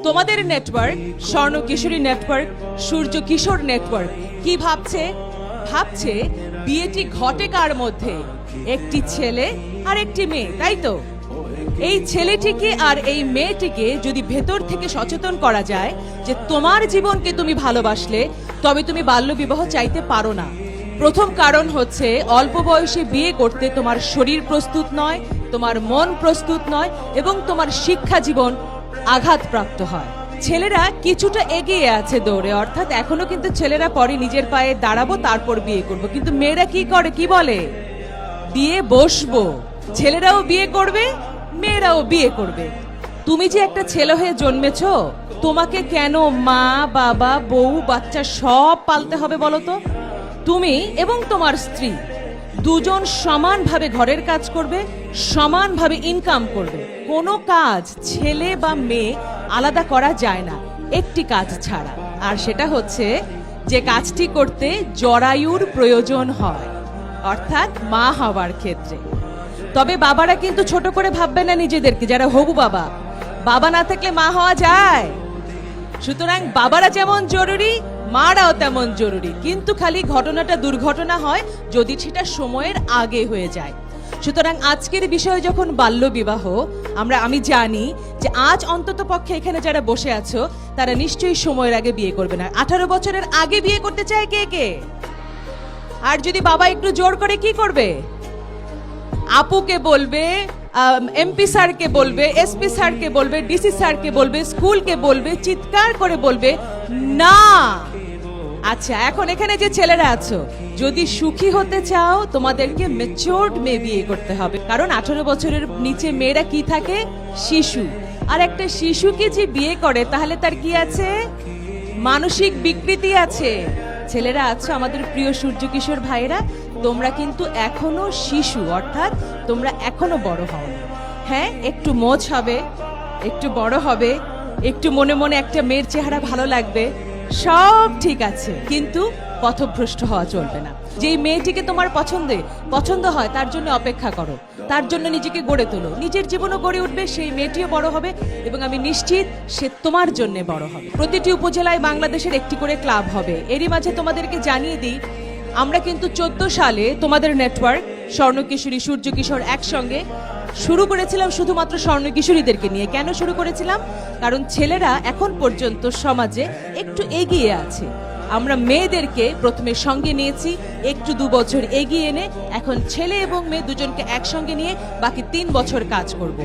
তোমাদের নেটওয়ার্ক স্বর্ণ কিশোরী নেটওয়ার্ক, সূর্য কিশোর নেটওয়ার্ক কি ভাবছে? ভাবছে বিয়েটি ঘটে কার মধ্যে? একটি ছেলে আর একটি মেয়ে, তাই তো? এই ছেলেটিকে আর এই মেয়েটিকে যদি ভেতর থেকে সচেতন করা যায় যে তোমার জীবনকে তুমি ভালোবাসলে তবে তুমি বাল্যবিবাহ চাইতে পারো না। প্রথম কারণ হচ্ছে অল্প বয়সে বিয়ে করতে তোমার শরীর প্রস্তুত নয়, তোমার মন প্রস্তুত নয় এবং তোমার শিক্ষা জীবন আঘাতপ্রাপ্ত হয়। ছেলেরা কিছুটা এগিয়ে আছে দৌড়ে, অর্থাৎ এখনো কিন্তু ছেলেরা পরে নিজের পায়ে দাঁড়াবো তারপর বিয়ে করব, কিন্তু মেয়েরা কি করে, কি বলে? বিয়ে বসবো। ছেলেরাও বিয়ে করবে, মেয়েরাও বিয়ে করবে। তুমি যে একটা ছেলে হয়ে জন্মেছো, তোমাকে কেন মা বাবা বউ বাচ্চা সব পালতে হবে বলো তো? তুমি এবং তোমার স্ত্রী দুজন সমানভাবে ঘরের কাজ করবে, সমানভাবে ইনকাম করবে। কোনো কাজ ছেলে বা মেয়ে আলাদা করা যায় না একটি কাজ ছাড়া, আর সেটা হচ্ছে যে কাজটি করতে জরায়ুর প্রয়োজন হয়, অর্থাৎ মা হওয়ার ক্ষেত্রে। তবে বাবারা কিন্তু ছোট করে ভাববে না নিজেদেরকে, যারা হবু বাবা, বাবা না থাকলে মা হওয়া যায়। সুতরাং বাবারা যেমন জরুরি, মারাও তেমন জরুরি, কিন্তু খালি ঘটনাটা দুর্ঘটনা হয় যদি সেটা সময়ের আগে হয়ে যায়। সুতরাং আজকের বিষয় যখন বাল্যবিবাহ, আমি জানি যে আজ অন্তত পক্ষে এখানে যারা বসে আছো তারা নিশ্চয়ই সময়ের আগে বিয়ে করবে না। 18 বছরের আগে বিয়ে করতে চায় কে কে? আর যদি বাবা একটু জোর করে কি করবে? আপুকে বলবে, এমপি স্যারকে বলবে, এসপি স্যারকে বলবে, ডিসি স্যারকে বলবে, স্কুলকে বলবে, চিৎকার করে বলবে না। আচ্ছা, এখন এখানে যে ছেলেরা আছো, যদি সুখী হতে চাও তোমাদেরকে ম্যাচিওরড মেয়ে বিয়ে করতে হবে, কারণ 18 বছরের নিচে মেয়েরা কি থাকে? শিশু। আর একটা শিশুকে যে বিয়ে করে তাহলে তার কি আছে? মানসিক বিকৃতি আছে। ছেলেরা আছো, আমাদের প্রিয় সূর্য কিশোর ভাইয়েরা, তোমরা কিন্তু এখনো শিশু, অর্থাৎ তোমরা এখনো বড় হও। হ্যাঁ, একটু মোচ হবে, একটু বড় হবে, একটু মনে মনে একটা মেয়ের চেহারা ভালো লাগবে, সব ঠিক আছে, কিন্তু পথভ্রষ্ট হওয়া চলবে না। যেই মেয়েটিকে তোমার পছন্দ হয় তার জন্য অপেক্ষা করো, তার জন্য নিজেকে গড়ে তোলো, নিজের জীবনও গড়ে উঠবে, সেই মেয়েটিও বড় হবে এবং আমি নিশ্চিত সে তোমার জন্য বড় হবে। প্রতিটি উপজেলায় বাংলাদেশের একটি করে ক্লাব হবে। এরই মাঝে তোমাদেরকে জানিয়ে দিই, আমরা কিন্তু 14 সালে তোমাদের নেটওয়ার্ক স্বর্ণ কিশোরী সূর্য কিশোর একসঙ্গে শুরু করেছিলাম শুধুমাত্র স্বর্ণ কিশোরীদেরকে নিয়ে। কেন শুরু করেছিলাম? কারণ ছেলেরা এখন পর্যন্ত সমাজে একটু এগিয়ে আছে। আমরা মেয়েদেরকে প্রথমে সঙ্গে নিয়েছি, একটু 2 বছর এগিয়ে এনে এখন ছেলে এবং মেয়ে দুজনকে একসঙ্গে নিয়ে বাকি 3 বছর কাজ করব।